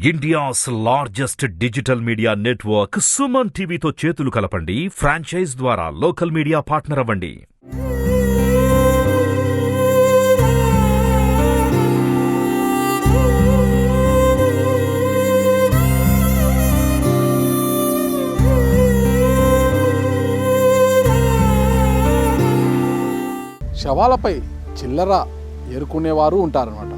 India's largest digital media network Suman టీవీతో చేతులు కలపండి. ఫ్రాంచైజ్ ద్వారా లోకల్ మీడియా పార్ట్నర్ అవ్వండి. శవాలపై చిల్లర ఏరుకునేవారు ఉంటారనమాట.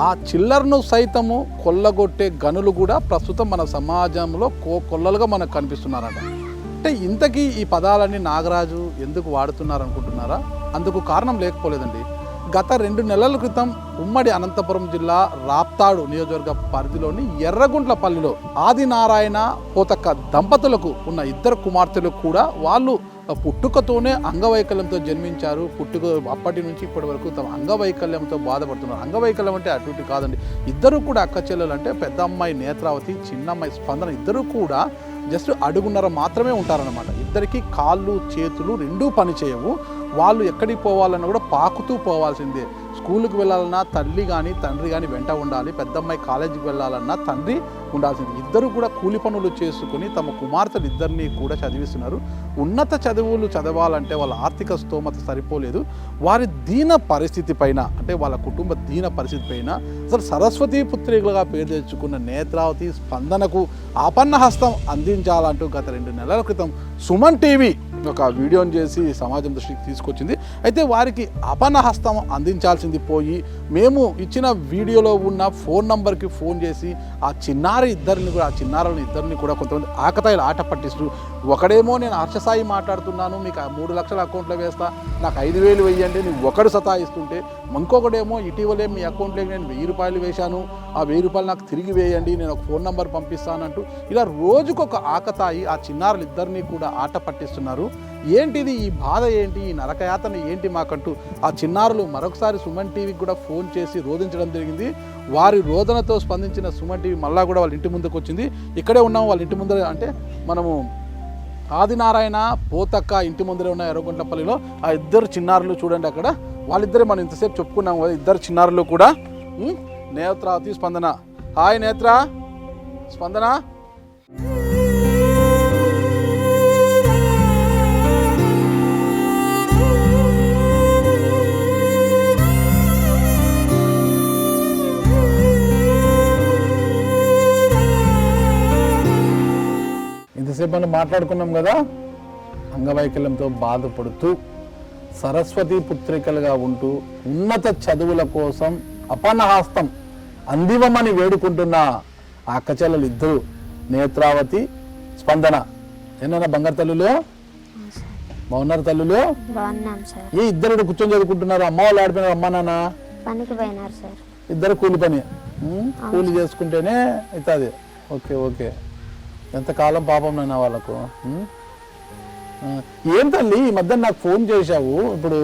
ఆ చిల్లరను సైతము కొల్లగొట్టే గనులు కూడా ప్రస్తుతం మన సమాజంలో కొల్లలుగా మనకు కనిపిస్తున్నారట. అంటే ఇంతకీ ఈ పదాలన్నీ నాగరాజు ఎందుకు వాడుతున్నారు అనుకుంటున్నారా? అందుకు కారణం లేకపోలేదండి. గత 2 నెలల క్రితం ఉమ్మడి అనంతపురం జిల్లా రాప్తాడు నియోజకవర్గ పరిధిలోని ఎర్రగుంట్లపల్లిలో ఆదినారాయణ పోతక్క దంపతులకు ఉన్న 2 కుమార్తెలు కూడా వాళ్ళు పుట్టుకతోనే అంగవైకల్యంతో జన్మించారు. అప్పటి నుంచి ఇప్పటి వరకు తమ అంగవైకల్యంతో బాధపడుతున్నారు. అంగవైకల్యం అంటే అటు ఇటు కాదండి. ఇద్దరు కూడా అక్క చెల్లెలు. అంటే పెద్ద అమ్మాయి నేత్రావతి, చిన్న అమ్మాయి స్పందన. ఇద్దరు కూడా జస్ట్ అడుగున్నర మాత్రమే ఉంటారన్నమాట. ఇద్దరికి కాళ్ళు చేతులు రెండూ పని చేయవు. వాళ్ళు ఎక్కడికి పోవాలన్నా కూడా పాకుతూ పోవాల్సిందే. స్కూల్కి వెళ్ళాలన్నా తల్లి కానీ తండ్రి కానీ వెంట ఉండాలి. పెద్దమ్మాయి కాలేజీకి వెళ్ళాలన్నా తండ్రి ఉండాల్సింది. ఇద్దరు కూడా కూలి పనులు చేసుకుని తమ కుమార్తెలు ఇద్దరిని కూడా చదివిస్తున్నారు. ఉన్నత చదువులు చదవాలంటే వాళ్ళ ఆర్థిక స్తోమత సరిపోలేదు. వారి దీన పరిస్థితి పైన, అంటే వాళ్ళ కుటుంబ దీన పరిస్థితి పైన అసలు సరస్వతీ పుత్రికలుగా పేరు తెచ్చుకున్న నేత్రావతి స్పందనకు ఆపన్న హస్తం అందించాలంటూ గత 2 నెలల క్రితం సుమన్ టీవీ ఒక వీడియోని చేసి సమాజం దృష్టికి తీసుకొచ్చింది. అయితే వారికి అపన్న హస్తం అందించాల్సింది పోయి మేము ఇచ్చిన వీడియోలో ఉన్న ఫోన్ నంబర్కి ఫోన్ చేసి ఆ చిన్నారులను ఇద్దరిని కూడా కొంతమంది ఆకతాయిలు ఆట పట్టిస్తూ, ఒకడేమో నేను హర్షసాయి మాట్లాడుతున్నాను, మీకు 3 లక్షల అకౌంట్లో వేస్తా, నాకు 5,000 వేయండి, నువ్వు ఒకడు సతాయిస్తుంటే, ఇంకొకడేమో ఇటీవలే మీ అకౌంట్లోకి నేను 1,000 రూపాయలు వేశాను, ఆ 1,000 రూపాయలు నాకు తిరిగి వేయండి, నేను ఒక ఫోన్ నంబర్ పంపిస్తానంటూ ఇలా రోజుకొక ఆకతాయి ఆ చిన్నారులు ఇద్దరిని కూడా ఆట పట్టిస్తున్నారు. ఏంటిది ఈ బాధ ఏంటి, ఈ నరకయాతన ఏంటి మాకంటూ ఆ చిన్నారులు మరొకసారి సుమన్ టీవీకి కూడా ఫోన్ చేసి రోధించడం జరిగింది. వారి రోదనతో స్పందించిన సుమన్ టీవీ మళ్ళా కూడా వాళ్ళ ఇంటి ముందుకు వచ్చింది. ఇక్కడే ఉన్నాము వాళ్ళ ఇంటి ముందర. అంటే మనము ఆదినారాయణ పోతక్క ఇంటి ముందరే ఉన్న ఎర్రగుంట్లపల్లిలో ఆ 2 చిన్నారులు చూడండి. అక్కడ వాళ్ళిద్దరే మనం ఇంతసేపు చెప్పుకున్నాము కదా, 2 చిన్నారులు కూడా నేత్రావతి స్పందన. హాయ్ నేత్ర, స్పందన. ఇంతసేపు మనం మాట్లాడుకున్నాం కదా, అంగవైకల్యంతో బాధపడుతూ సరస్వతి పుత్రికలుగా ఉంటూ ఉన్నత చదువుల కోసం అపన్నహస్తం అందివమని వేడుకుంటున్న ఆ అక్కచెల్లెలు 2 నేత్రావతి స్పందన. ఏమన్నా బంగారు తల్లులు బాగున్నారు? తల్లులు ఏ 2 కూర్చొని చదువుకుంటున్నారు? అమ్మ వాళ్ళు ఆడిపోయినారు, అమ్మ నాన్న పనికి పోయినారు సార్. 2 కూలి పని, కూలి చేసుకుంటేనే అవుతుంది. Okay okay. ఎంతకాలం పాపం నాన్న వాళ్ళకు. ఏం తల్లి ఈ మధ్య నాకు ఫోన్ చేశావు. ఇప్పుడు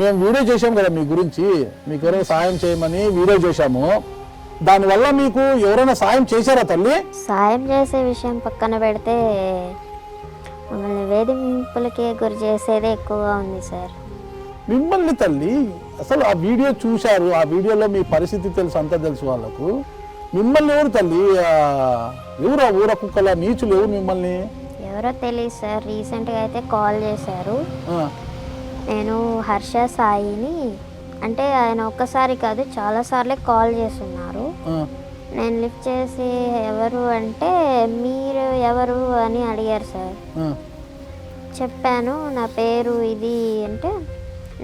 మేము వీడియో చేసాము కదా మీ గురించి, మీకు ఎవరైనా సాయం చేయమని వీడియో చేశాము. దానివల్ల మీకు ఎవరైనా సాయం చేశారా తల్లి? సాయం చేసే విషయం పక్కన పెడితే మమ్మల్ని వేధింపులకి గురి చేసేదే ఎక్కువగా ఉంది సార్. మిమ్మల్ని తల్లి అసలు ఆ వీడియో చూశారు, ఆ వీడియోలో మీ పరిస్థితి తెలుసు, అంతా తెలుసు వాళ్ళకు. మిమ్మల్ని ఎవరు తల్లి? ఎవరు ఊర కుక్కల నీచులు ఎవరు మిమ్మల్ని? ఎవరో తెలియదు సార్. రీసెంట్గా అయితే కాల్ చేశారు. నేను హర్ష సాయిని, అంటే ఆయన ఒక్కసారి కాదు చాలాసార్లే కాల్ చేస్తున్నారు. నేను లిఫ్ట్ చేసి ఎవరు అంటే మీరు ఎవరు అని అడిగారు సార్. చెప్పాను నా పేరు ఇది అంటే,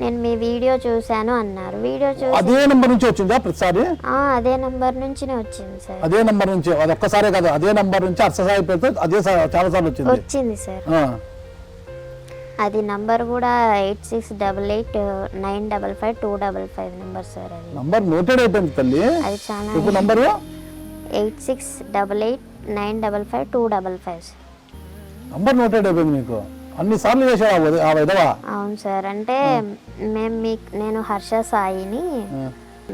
నేను మీ వీడియో చూశాను అన్నారు. వీడియో చూసి అదే నంబర్ నుంచి వచ్చిందా ప్రతిసారి? అదే నంబర్ నుంచినే వచ్చింది సార్. అదే నంబర్ నుంచి, అది ఒక్కసారే కదా, అదే నంబర్ నుంచి హర్షసాయి పేరుతో అదే చాలా సార్లు వచ్చింది సార్. అది నంబర్ కూడా 8688955255 నంబర్ సార్. అది నంబర్ నోటెడ్ అయిపోయింది తల్లి. అది చాలా నంబర్ 8688955255 నంబర్ నోటెడ్ అయిపోయింది మీకు. అన్ని సార్లు చేశారు ఆ విధవా? అవును సార్. అంటే నేను హర్ష సాయిని,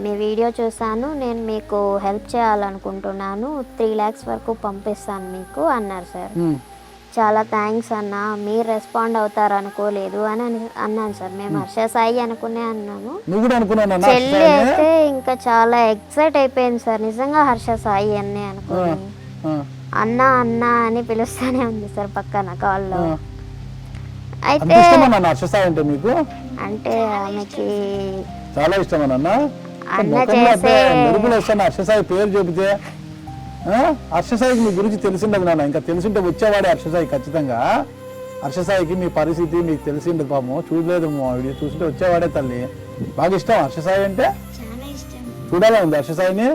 మీ వీడియో చూశాను, నేను మీకు హెల్ప్ చేయాలనుకుంటున్నాను, 3 lakhs వరకు పంపిస్తాను మీకు అన్నారు సార్. చాలా థ్యాంక్స్ అన్న, మీరు రెస్పాండ్ అవుతారు అనుకోలేదు అని అన్నాను సార్. మేము హర్ష సాయి అనుకునే అన్నాము. నువ్వు కూడా అనుకున్నాను చెల్లి అయితే ఇంకా చాలా ఎక్సైట్ అయిపోయింది సార్, నిజంగా హర్ష సాయి అన్నే అనుకుని అన్న అన్న అని పిలుస్తూనే ఉంది సార్ పక్కన కాల్లో. అయితే హర్ష సాయి అంటే మీకు అంటే ఆమెకి చాలా ఇష్టమేనన్నా. అన్న చేసే మెరుగులు వస్తాను హర్ష సాయి పేరు చెబితే. హర్ష సాయికి మీ గురించి తెలిసిండదు నాన్న, ఇంకా తెలిసింటే వచ్చేవాడే హర్ష సాయి ఖచ్చితంగా. హర్ష సాయికి మీ పరిస్థితి మీకు తెలిసిండదు పాపం, చూడలేదు వీడియో చూస్తుంటే వచ్చేవాడే తల్లి. బాగా ఇష్టం హర్ష సాయి అంటే, చూడాలని ఉంది హర్ష సాయిని.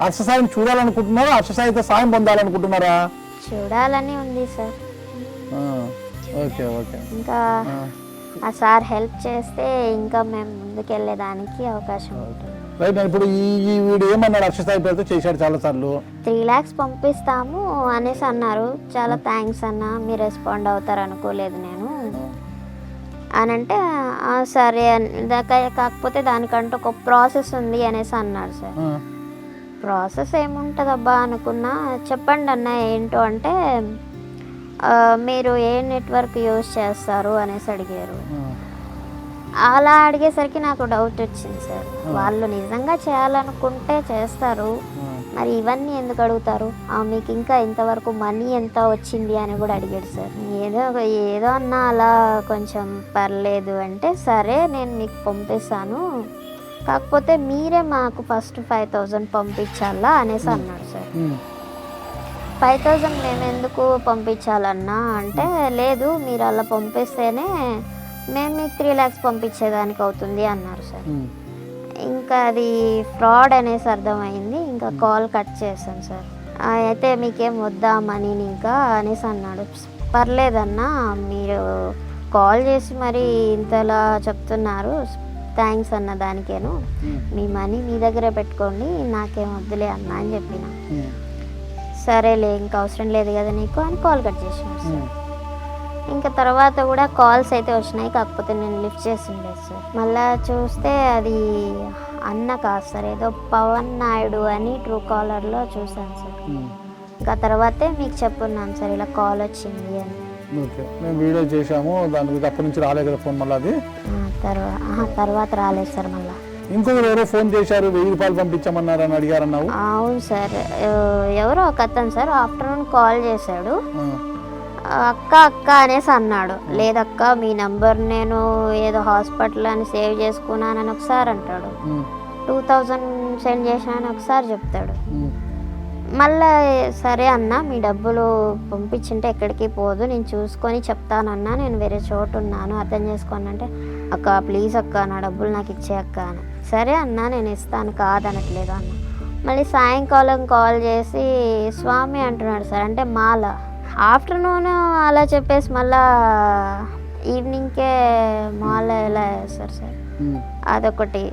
హర్ష సాయిని చూడాలనుకుంటున్నారా, హర్ష సాయితో సాయం పొందాలనుకుంటున్నారా? చూడాలని ఉంది సార్. Okay okay. ఇంకా ఆ సార్ హెల్ప్ చేస్తే ఇంకా మేము ముందుకెళ్ళేదానికి అవకాశం ఉంటుంది. రైట్. ఇప్పుడు ఈ వీడియో ఏమన్నాడు హర్ష సాయి పేరుతో చేశాడు చాలా సార్లు. 3 lakhs పంపిస్తాము అనేసి అన్నారు. చాలా థ్యాంక్స్ అన్న, మీరు రెస్పాండ్ అవుతారు అనుకోలేదు నేను అని అంటే సరే కాకపోతే దానికంటూ ఒక ప్రాసెస్ ఉంది అనేసి అన్నాడు సార్. ప్రాసెస్ ఏముంటుందబ్బా అనుకున్నా. చెప్పండి అన్న ఏంటో అంటే మీరు ఏ నెట్వర్క్ యూజ్ చేస్తారు అనేసి అడిగారు. అలా అడిగేసరికి నాకు డౌట్ వచ్చింది సార్. వాళ్ళు నిజంగా చేయాలనుకుంటే చేస్తారు, మరి ఇవన్నీ ఎందుకు అడుగుతారు? మీకు ఇంకా ఇంతవరకు మనీ ఎంత వచ్చింది అని కూడా అడిగాడు సార్. ఏదో అన్నా అలా కొంచెం పర్లేదు అంటే సరే నేను మీకు పంపిస్తాను, కాకపోతే మీరే మాకు ఫస్ట్ 5,000 పంపించాలా అనేసి అన్నాడు సార్. 5,000 మేము ఎందుకు పంపించాలన్నా అంటే లేదు, మీరు అలా పంపిస్తేనే మేము మీకు 3 lakhs పంపించేదానికి అవుతుంది అన్నారు సార్. ఇంకా అది ఫ్రాడ్ అనేసి అర్థమైంది. ఇంకా కాల్ కట్ చేశాను సార్. అయితే మీకేం వద్దా మనీ ఇంకా అనేసి అన్నాడు. పర్లేదన్నా, మీరు కాల్ చేసి మరి ఇంతలా చెప్తున్నారు, థ్యాంక్స్ అన్న దానికేను, మీ మనీ మీ దగ్గరే పెట్టుకోండి, నాకేం వద్దులే అన్న అని చెప్పిన. సరేలే ఇంకా అవసరం లేదు కదా నీకు అని కాల్ కట్ చేసినాడు సార్. ఇంకా తర్వాత కూడా కాల్స్ అయితే వచ్చినాయి, కాకపోతే నేను లిఫ్ట్ చేసిండేది సార్. మళ్ళీ చూస్తే అది అన్న కాదు సార్, ఏదో పవన్ నాయుడు అని ట్రూ కాలర్లో చూసాను సార్. ఇంకా తర్వాతే మీకు చెప్పున్నాను సార్ ఇలా కాల్ వచ్చింది అని. ఓకే, మేము వీడియో చేసాము దాని గురించి. అప్పటి నుంచి రాలేదు కదా ఫోన్ మళ్ళీ? అది తర్వాత రాలేదు సార్. మళ్ళీ ఇంకొకరు ఎవరో ఫోన్ చేశారు, 1000 రూపాయలు పంపించామన్నారు అని అడిగారన్నావు. అవును సార్, ఎవరో ఒక అతను సార్ ఆఫ్టర్నూన్ కాల్ చేశాడు. అక్క అక్క అనేసి అన్నాడు. లేదక్క మీ నంబర్ నేను ఏదో హాస్పిటల్ అని సేవ్ చేసుకున్నానని ఒకసారి అంటాడు. 2,000 సెండ్ చేసినానని ఒకసారి చెప్తాడు. మళ్ళీ సరే అన్న మీ డబ్బులు పంపించింటే ఎక్కడికి పోదు, నేను చూసుకొని చెప్తానన్నా, నేను వేరే చోటు ఉన్నాను అర్థం చేసుకోను అంటే, అక్క ప్లీజ్ అక్క నా డబ్బులు నాకు ఇచ్చే అక్క అని. సరే అన్న నేను ఇస్తాను కాదనట్లేదు అన్న. మళ్ళీ సాయంకాలం కాల్ చేసి స్వామి అంటున్నాడు సార్, అంటే మాల. ఆఫ్టర్నూన్ అలా చెప్పేసి మళ్ళా ఈవినింగ్కే మాల ఎలా వేస్తారు సార్? అదొకటి.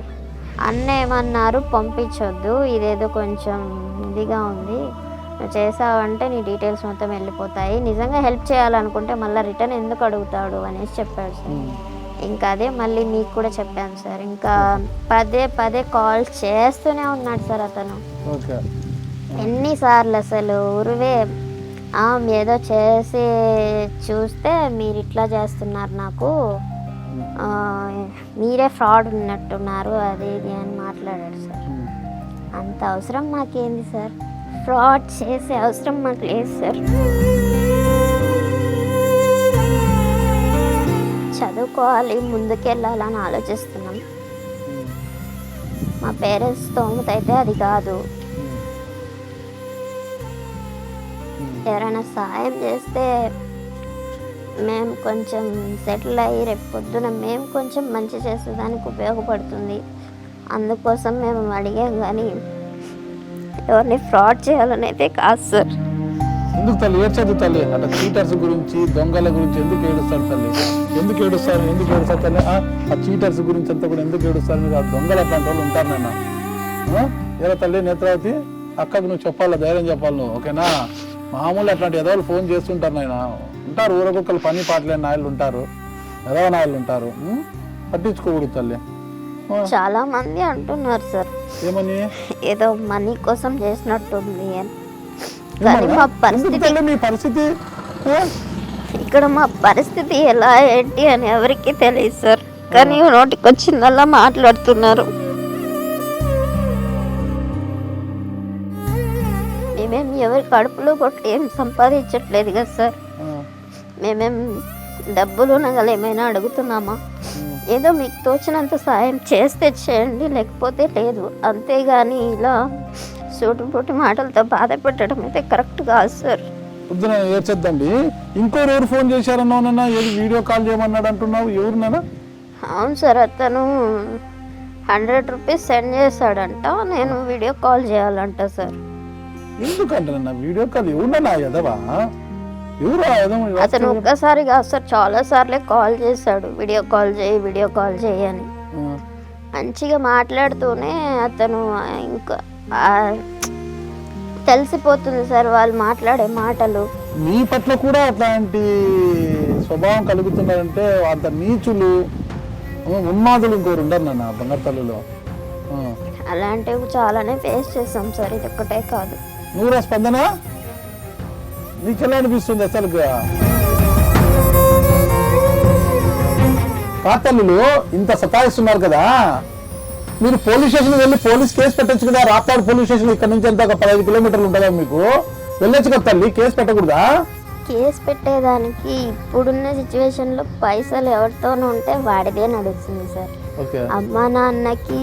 అన్న ఏమన్నారు, పంపించొద్దు, ఇదేదో కొంచెం ఇదిగా ఉంది, నువ్వు చేసావంటే నీ డీటెయిల్స్ మొత్తం వెళ్ళిపోతాయి, నిజంగా హెల్ప్ చేయాలనుకుంటే మళ్ళీ రిటర్న్ ఎందుకు అడుగుతాడు అనేసి చెప్పాడు సార్. ఇంకా అదే మళ్ళీ మీకు కూడా చెప్పాను సార్. ఇంకా పదే కాల్ చేస్తూనే ఉన్నాడు సార్ అతను. ఎన్నిసార్లు అసలు ఉరువే ఏదో చేసి చూస్తే మీరు ఇట్లా చేస్తున్నారు, నాకు మీరే ఫ్రాడ్ ఉన్నట్టున్నారు అది ఇది అని మాట్లాడాడు సార్. అంత అవసరం మాకేంది సార్, ఫ్రాడ్ చేసే అవసరం మాకు లేదు సార్. చదువుకోవాలి, ముందుకెళ్ళాలని ఆలోచిస్తున్నాం. మా పేరెంట్స్ స్తోమత అయితే అది కాదు. ఎవరైనా సహాయం చేస్తే మేము కొంచెం సెటిల్ అయ్యి రేపు పొద్దున మేము కొంచెం మంచి చేసేదానికి ఉపయోగపడుతుంది. అందుకోసం మేము అడిగాం, కానీ ఎవరిని ఫ్రాడ్ చేయాలని అయితే కాదు సార్. ఎందుకు తల్లి ఏడ్చదు తల్లి? అంటే చీటర్స్ గురించి, దొంగల గురించి ఎందుకు ఏడుస్తారు తల్లి? ఎందుకు ఏడుస్తారు తల్లి? ఆ చీటర్స్ గురించి అంతా కూడా ఎందుకు ఏడుస్తారు? మీరు ఆ దొంగలు అట్లాంటి వాళ్ళు ఉంటారు నాన్న. ఏదో తల్లి నేత్రావతి, అక్కకు నువ్వు చెప్పాలి, ధైర్యం చెప్పాలి నువ్వు, ఓకేనా? మామూలు అట్లాంటి ఎదవలు ఫోన్ చేస్తుంటారు నాయన, ఉంటారు ఊరకొక్కరు పని పాటలేని నాయలు ఉంటారు, ఎదవ నాయలు ఉంటారు, పట్టించుకోకూడదు తల్లి. చాలా మంది అంటున్నారు సార్, ఏమని? ఏదో మనీ కోసం చేసినట్టుంది అని. కానీ మా ఎందుకు పరిస్థితి తల్లి మీ పరిస్థితి ఇక్కడ మా పరిస్థితి ఎలా ఏంటి అని ఎవరికి తెలియదు సార్. కానీ నోటికి వచ్చిందల్లా మాట్లాడుతున్నారు. మేమేం ఎవరి కడుపులో కొట్టి ఏం సంపాదించట్లేదు కదా సార్. మేమేం డబ్బులు నగలు ఏమైనా అడుగుతున్నామా? ఏదో మీకు తోచినంత సాయం చేస్తే చేయండి, లేకపోతే లేదు. అంతేగాని ఇలా సూటిపోటి మాటలతో బాధ పెట్టడం అయితే కరెక్ట్ కాదు సార్. పొద్దున ఏడ్చొద్దండి. ఇంకోరు ఫోన్ చేశారన్నా, ఏది వీడియో కాల్ చేయమన్నాడు అంటున్నావు, ఎవరున్నానా? అవును సార్, అతను 100 రూపీస్ సెండ్ చేశాడంట, నేను వీడియో కాల్ చేయాలంట సార్. ఎందుకంటే వీడియో కాల్ ఎవరున్నా ఎదవా? అతను ఒక్కసారి కాదు సార్, చాలా సార్లే కాల్ చేశాడు, వీడియో కాల్ చేయి వీడియో కాల్ చేయి అని. మంచిగా మాట్లాడుతూనే అతను ఇంకా తెలిసిపోతుంది సార్ వాళ్ళు మాట్లాడే మాటలు. మీ పట్ల కూడా అట్లాంటి స్వభావం కలుగుతున్నారంటే అంత నీచులు ఉన్మాదులు ఇంకోరు ఉండరు నాన్న బంగారు తల్లిలో. అలాంటివి చాలానే ఫేస్ చేసాం సార్, ఇది ఒక్కటే కాదు. నువ్వురా స్పందన, నీకు ఎలా అనిపిస్తుంది అసలు? పాతల్లులు ఇంత సతాయిస్తున్నారు కదా, మీరు పోలీస్ స్టేషన్ వెళ్ళి పోలీస్ కేసు పెట్టచ్చు కదా. రాప్తాడు పోలీస్ స్టేషన్ ఇక్కడ నుంచి ఎంత ఒక 15 కిలోమీటర్లు ఉంటుందా మీకు? వెళ్ళొచ్చు కదా తల్లి, కేసు పెట్టకూడదా? కేసు పెట్టేదానికి ఇప్పుడున్న సిచ్యువేషన్లో పైసలు ఎవరితోనూ ఉంటే వాడిదే నడుస్తుంది సార్. అమ్మా నాన్నకి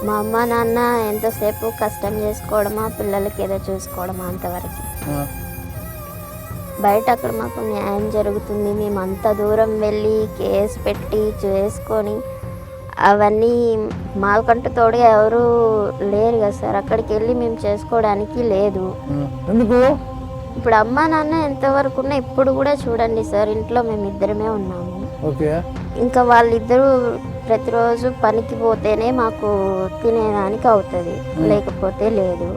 మా అమ్మ నాన్న ఎంతసేపు కష్టం చేసుకోవడమా, పిల్లలకి ఏదో చూసుకోవడమా అంతవరకు. బయట అక్కడ మాకు న్యాయం జరుగుతుంది, మేము అంత దూరం వెళ్ళి కేసు పెట్టి చేసుకొని అవన్నీ మాకంటూ తోడుగా ఎవరు లేరు కదా సార్. అక్కడికి వెళ్ళి మేము చేసుకోవడానికి లేదు. ఎందుకు? ఇప్పుడు అమ్మా నాన్న ఎంతవరకు ఉన్నా ఇప్పుడు కూడా చూడండి సార్, ఇంట్లో మేము ఇద్దరమే ఉన్నాము. ఇంకా వాళ్ళిద్దరూ ప్రతిరోజు పనికి పోతేనే మాకు తినేదానికి అవుతుంది, లేకపోతే లేదు.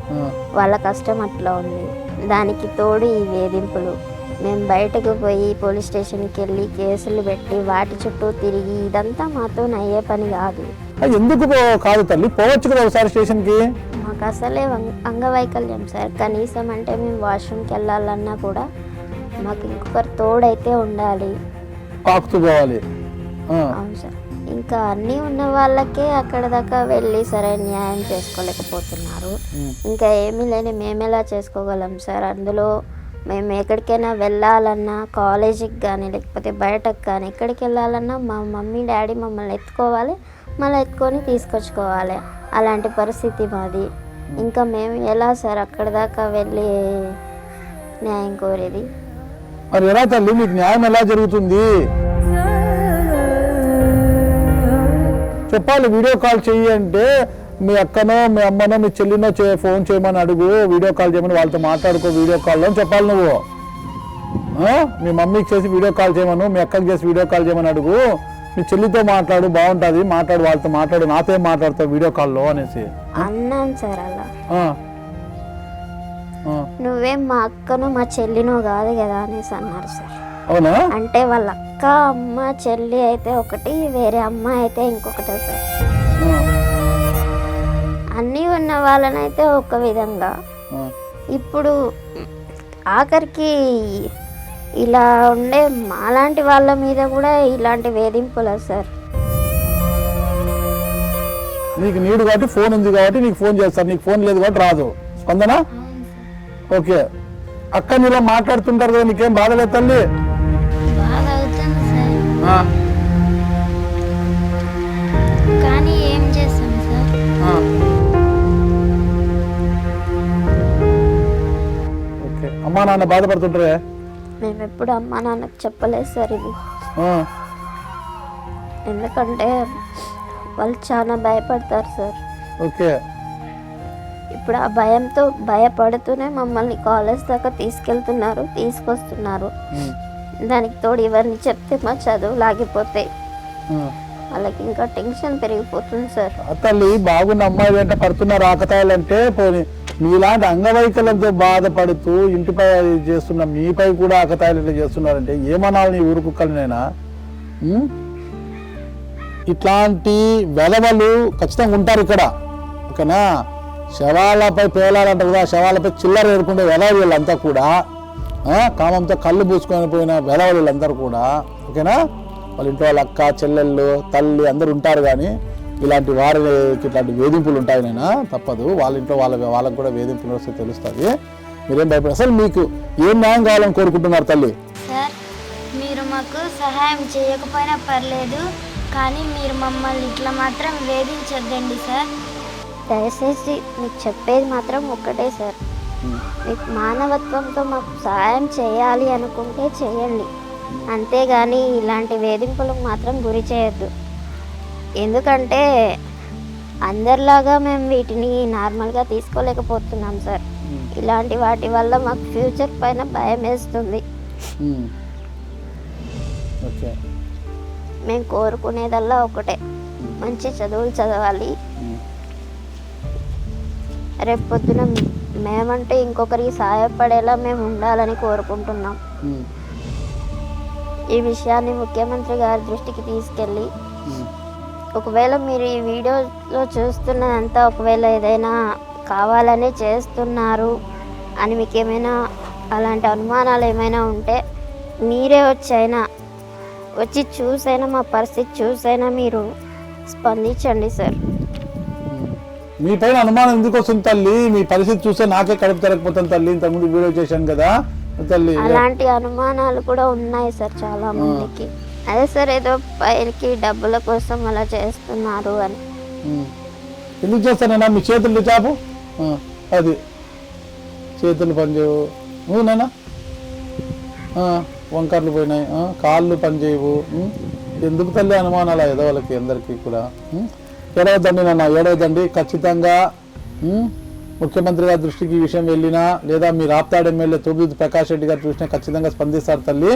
వాళ్ళ కష్టం అట్లా ఉంది. దానికి తోడు ఈ వేధింపులు. మేము బయటకు పోయి పోలీస్ స్టేషన్కి వెళ్ళి కేసులు పెట్టి వాటి చుట్టూ తిరిగి ఇదంతా మాతో అయ్యే పని కాదు. ఎందుకు కాదు తల్లి, పోవచ్చు కదా ఒకసారి స్టేషన్కి. మాకు అసలే అంగవైకల్యం సార్. కనీసం అంటే మేము వాష్రూమ్కి వెళ్ళాలన్నా కూడా మాకు ఇంకొకరు తోడైతే ఉండాలి. అవును సార్. ఇంకా అన్నీ ఉన్న వాళ్ళకే అక్కడ దాకా వెళ్ళి సరైన న్యాయం చేసుకోలేకపోతున్నారు. ఇంకా ఏమీ లేని మేము ఎలా చేసుకోగలం సార్? అందులో మేము ఎక్కడికైనా వెళ్ళాలన్నా, కాలేజీకి కానీ లేకపోతే బయటకు కానీ ఎక్కడికి వెళ్ళాలన్నా మా మమ్మీ డాడీ మమ్మల్ని ఎత్తుకోవాలి, మళ్ళీ ఎత్తుకొని తీసుకొచ్చుకోవాలి. అలాంటి పరిస్థితి మాది. ఇంకా మేము ఎలా సార్ అక్కడ దాకా వెళ్ళి న్యాయం కోరేది? మరి ఎలా తల్లి, మీకు న్యాయం ఎలా జరుగుతుంది చెప్పాలి. వీడియో కాల్ చెయ్యి అంటే మీ అక్కనో మీ అమ్మనో మీ చెల్లినో ఫోన్ చేయమని అడుగు, వీడియో కాల్ చేయమని వాళ్ళతో మాట్లాడుకో వీడియో కాల్లో అని చెప్పాలి. నువ్వు మీ మమ్మీకి చేసి వీడియో కాల్ చేయమను, మీ అక్కకి చేసి వీడియో కాల్ చేయమని అడుగు, మీ చెల్లితో మాట్లాడు, బాగుంటుంది, మాట్లాడు, వాళ్ళతో మాట్లాడు, నాతో ఏం మాట్లాడతావు వీడియో కాల్లో అనేసి అన్నాను సార్. అలా నువ్వేం మా అక్కను మా చెల్లినో కాదు కదా అనేసి అన్నారు సార్. అవునా? అంటే వాళ్ళ అక్క అమ్మ చెల్లి అయితే ఒకటి, వేరే అమ్మ అయితే ఇంకొకటే సార్. అన్నీ ఉన్న వాళ్ళనైతే ఒక విధంగా, ఇప్పుడు ఆఖరికి ఇలా ఉండే మాలాంటి వాళ్ళ మీద కూడా ఇలాంటి వేధింపులు సార్. నీకు నీడు కాబట్టి ఫోన్ ఉంది కాబట్టి నీకు ఫోన్ చేస్తారు, నీకు ఫోన్ లేదు కాబట్టి రాదు. స్పందన ఓకే. అక్క నీలో మాట్లాడుతుంటారు కదా, నీకేం బాధ లేదు తల్లి? కానీ ఏం చేస్తాం సార్? ఓకే. అమ్మా నాన్న బాధపడుతుంటారే? మేము ఎప్పుడు అమ్మా నాన్నకు చెప్పలేదు సార్ ఇది. ఎందుకంటే వాళ్ళు చాలా భయపడతారు సార్. ఓకే. ఇప్పుడు ఆ భయంతో భయపడుతూనే మమ్మల్ని కాలేజ్ దాకా తీసుకెళ్తున్నారు, తీసుకొస్తున్నారు. దానికి తోడు ఇవన్నీ చెప్తే మా చదువు లాగిపోతే వాళ్ళకి ఇంకా టెన్షన్ పెరిగిపోతుంది సార్. తల్లి బాగున్న అమ్మాయి వెంట పడుతున్న రాకతాయాలంటే పోనీ మీలాంటి అంగవైకల్యంతో బాధపడుతూ ఇంటిపై చేస్తున్న మీపై కూడా ఆకతాయిలు చేస్తున్నారంటే ఏమనాలి నీ ఊరు కుక్కలనైనా? ఇట్లాంటి వెధవలు ఖచ్చితంగా ఉంటారు ఇక్కడ, ఓకేనా? శవాలపై పేలాలంటారు కదా, శవాలపై చిల్లర ఏరుకుంటే వెలవ వీళ్ళంతా కూడా, కామంతో కళ్ళు పూసుకొని పోయిన వెలవ వీళ్ళందరూ కూడా, ఓకేనా. వాళ్ళ ఇంట్లో వాళ్ళ అక్క చెల్లెళ్ళు తల్లి అందరూ ఉంటారు, కానీ ఇలాంటి వారికి ఇట్లాంటి వేధింపులు ఉంటాయి. నైనా తప్పదు, వాళ్ళ ఇంట్లో వాళ్ళకు కూడా వేధింపులు వస్తే తెలుస్తుంది. మీరేం భయపడ. అసలు మీకు ఏం న్యాయం కావాలని కోరుకుంటున్నారు తల్లి? సార్, మీరు మాకు సహాయం చేయకపోయినా పర్లేదు, కానీ మీరు మమ్మల్ని ఇట్లా మాత్రం వేధించొద్దండి సార్. దయచేసి మీకు చెప్పేది మాత్రం ఒక్కటే సార్, మీకు మానవత్వంతో మాకు సహాయం చేయాలి అనుకుంటే చేయండి, అంతేగాని ఇలాంటి వేధింపులకు మాత్రం గురి చేయొద్దు. ఎందుకంటే అందరిలాగా మేము వీటిని నార్మల్గా తీసుకోలేకపోతున్నాం సార్. ఇలాంటి వాటి వల్ల మాకు ఫ్యూచర్ పైన భయం వేస్తుంది. మేము కోరుకునేదల్లా ఒకటే, మంచి చదువులు చదవాలి, రేపు పొద్దున మేమంటే ఇంకొకరికి సహాయపడేలా మేము ఉండాలని కోరుకుంటున్నాం. ఈ విషయాన్ని ముఖ్యమంత్రి గారి దృష్టికి తీసుకెళ్ళి, ఒకవేళ మీరు ఈ వీడియోలో చూస్తున్నదంతా ఒకవేళ ఏదైనా కావాలనే చేస్తున్నారు అని మీకు ఏమైనా అలాంటి అనుమానాలు ఏమైనా ఉంటే మీరే వచ్చి చూసైనా మా పరిస్థితి చూసైనా మీరు స్పందించండి సార్. మీ పైన అనుమానం ఎందుకు వస్తుంది తల్లి? మీ పరిస్థితి చూస్తే నాకే కడుపు తిరగకపోతాను తల్లి, ఇంతకుముందు వీడియో చేశాను కదా తల్లి. అలాంటి అనుమానాలు కూడా ఉన్నాయి సార్ చాలా మందికి. అదే సార్, ఏదో పైకి డబ్బుల కోసం అలా చేస్తున్నారు అని. ఎందుకు చేస్తానైనా? మీ చేతులు చాపు, అది చేతులు పనిచేయవు నువ్వు నైనా, వంకర్లు పోయినాయి, కాళ్ళు పనిచేయవు. ఎందుకు తల్లి అనుమానాలు ఏదో వాళ్ళకి అందరికీ కూడా. ఏడవద్దండి నాన్న, ఏడవద్దండి. ఖచ్చితంగా ముఖ్యమంత్రి గారి దృష్టికి ఈ విషయం వెళ్ళినా, లేదా మీ రాప్తాడు ఎమ్మెల్యే తోబుద్ది ప్రకాష్ రెడ్డి గారు చూసినా ఖచ్చితంగా స్పందిస్తారు తల్లి,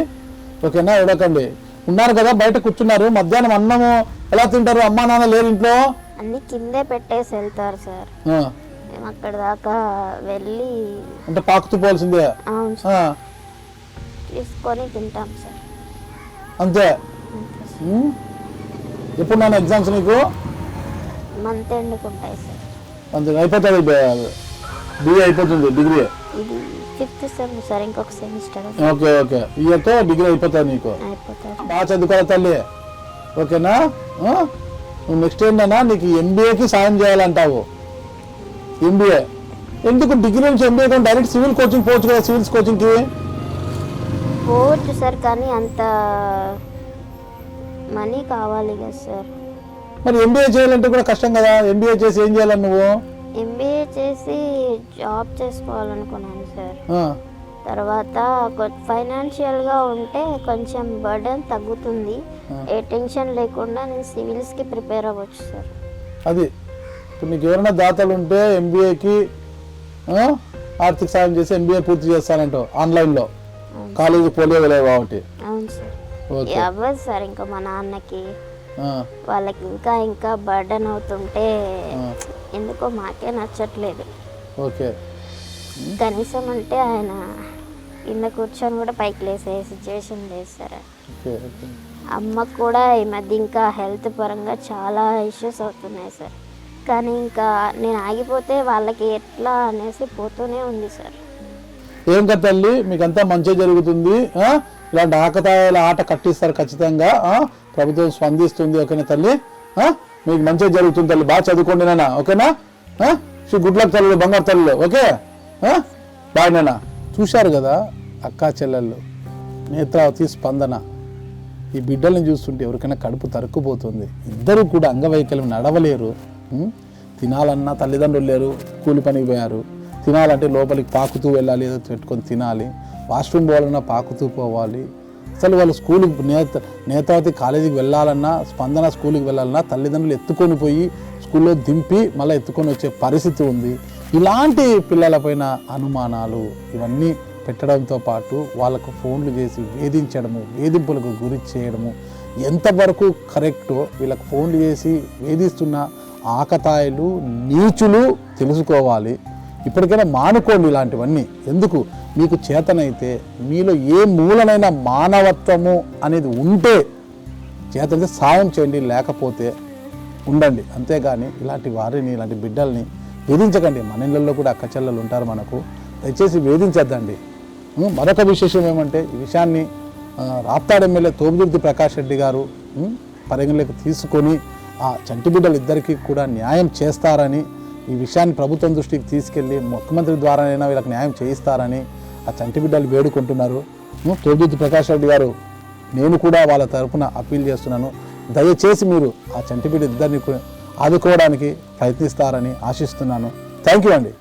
ఓకేనా. ఏడవకండి. ఉన్నారు కదా బయట కూర్చున్నారు, మధ్యాహ్నం అన్నము ఎలా తింటారు? అమ్మా నాన్న లేరు ఇంట్లో, అన్ని కిందే పెట్టేసి వెళ్తారు సార్. మేము అక్కడ దాకా వెళ్ళి అంటే పాకుతూ పోవాల్సిందే, తీసుకొని తింటాం సార్, అంతే. ఎప్పుడు నాన్న ఎగ్జామ్స్ నీకు? మంత్ ఎండ్కి ఉంటాయి సార్. అంతే, అయిపోతుంది, బిఏ అయిపోతుంది, డిగ్రీ ఇది 5th సెమ్ సార్, ఇంకొక సెమిస్టర్. ఓకే ఓకే, ఇయర్తో డిగ్రీ అయిపోతుంది నీకు. బాగా చదువుకోవాలి తల్లి, ఓకేనా. నువ్వు నెక్స్ట్ ఏంటన్నా నీకు ఎంబీఏకి సాయం చేయాలంటావు. ఎంబీఏ ఎందుకు? డిగ్రీ నుంచి ఎంబీఏ కానీ డైరెక్ట్ సివిల్ కోచింగ్ పోవచ్చు కదా, సివిల్స్ కోచింగ్కి పోవచ్చు సార్, కానీ అంత మనీ కావాలి కదా సార్. మరి ఎంబీఏ చేయాలంటే కూడా కష్టం కదా. ఎంబీఏ చేసి ఏం చేయాలని నువ్వు? ఎంబీఏ చేసి జాబ్ చేసుకోవాలనుకున్నాను సార్. తర్వాత ఫైనాన్షియల్గా ఉంటే కొంచెం బర్డెన్ తగ్గుతుంది, ఏ టెన్షన్ లేకుండా నేను సివిల్స్కి ప్రిపేర్ అవ్వచ్చు సార్. అది ఇప్పుడు నీకు ఎవరైనా దాతలు ఉంటే ఎంబీఏకి ఆర్థిక సాయం చేసి ఎంబీఏ పూర్తి చేస్తానంటావు ఆన్లైన్లో, కాలేజీ పోలియో వెళ్ళావు కాబట్టి. అవును సార్, అవ్వదు సార్. ఇంకా మా నాన్నకి వాళ్ళకి ఇంకా బర్డెన్ అవుతుంటే ఎందుకో మాకే నచ్చట్లేదు. ఓకే, కనీసం అంటే ఆయన కింద కూర్చొని కూడా పైకి లేసే సిచ్యువేషన్ లేదు సార్. అమ్మకు కూడా ఈ మధ్య ఇంకా హెల్త్ పరంగా చాలా ఇష్యూస్ అవుతున్నాయి సార్. కానీ ఇంకా నేను ఆగిపోతే వాళ్ళకి ఎట్లా అనేసి పోతూనే ఉంది సార్. ఏం కదా తల్లి, మీకంతా మంచి జరుగుతుంది. ఇలాంటి ఆకతాయిల ఆట కట్టిస్తారు ఖచ్చితంగా, ప్రభుత్వం స్పందిస్తుంది, ఓకేనా తల్లి. మీకు మంచిగా జరుగుతుంది తల్లి, బాగా చదువుకోండి నాన్న, ఓకేనా. గుడ్ లక్ తల్లి, బంగారు తల్లి, ఓకే. బాయ్ నాన్న. చూశారు కదా అక్కా చెల్లెళ్ళు నేత్రావతి, స్పందన. ఈ బిడ్డల్ని చూస్తుంటే ఎవరికైనా కడుపు తరుక్కుపోతుంది. ఇద్దరు కూడా అంగవైకల్యం, నడవలేరు. తినాలన్నా తల్లిదండ్రులు లేరు, కూలి పనికి పోయారు. తినాలంటే లోపలికి పాకుతూ వెళ్ళాలి, ఏదో పెట్టుకొని తినాలి. వాష్రూమ్ పోవాలన్నా పాకుతూ పోవాలి. అసలు వాళ్ళు స్కూల్కి నేత్రావతి కాలేజీకి వెళ్ళాలన్నా, స్పందన స్కూల్కి వెళ్ళాలన్నా తల్లిదండ్రులు ఎత్తుకొని పోయి స్కూల్లో దింపి మళ్ళీ ఎత్తుకొని వచ్చే పరిస్థితి ఉంది. ఇలాంటి పిల్లలపైన అనుమానాలు ఇవన్నీ పెట్టడంతో పాటు వాళ్ళకు ఫోన్లు చేసి వేధించడము, వేధింపులకు గురి చేయడము ఎంతవరకు కరెక్టో వీళ్ళకు ఫోన్లు చేసి వేధిస్తున్న ఆకతాయిలు, నీచులు తెలుసుకోవాలి. ఇప్పటికైనా మానుకోండి ఇలాంటివన్నీ. ఎందుకు? మీకు చేతనైతే, మీలో ఏ మూలనైనా మానవత్వము అనేది ఉంటే చేతనైతే సాయం చేయండి, లేకపోతే ఉండండి. అంతేగాని ఇలాంటి వారిని, ఇలాంటి బిడ్డల్ని వేధించకండి. మన ఇళ్ళల్లో కూడా అక్క చెల్లెలు ఉంటారు మనకు, దయచేసి వేధించద్దండి. మరొక విశేషం ఏమంటే ఈ విషయాన్ని రాప్తాడు ఎమ్మెల్యే తోపుదుర్తి ప్రకాష్ రెడ్డి గారు పరిగణలోకి తీసుకొని ఆ చంటి బిడ్డలు ఇద్దరికీ కూడా న్యాయం చేస్తారని, ఈ విషయాన్ని ప్రభుత్వం దృష్టికి తీసుకెళ్ళి ముఖ్యమంత్రి ద్వారానైనా వీళ్ళకి న్యాయం చేయిస్తారని ఆ చంటి బిడ్డలు వేడుకుంటున్నారు. తోపుదుర్తి ప్రకాష్ రెడ్డి గారు, నేను కూడా వాళ్ళ తరఫున అప్పీల్ చేస్తున్నాను. దయచేసి మీరు ఆ చంటి బిడ్డ ఇద్దరిని ఆదుకోవడానికి ప్రయత్నిస్తారని ఆశిస్తున్నాను. థ్యాంక్ యూ అండి.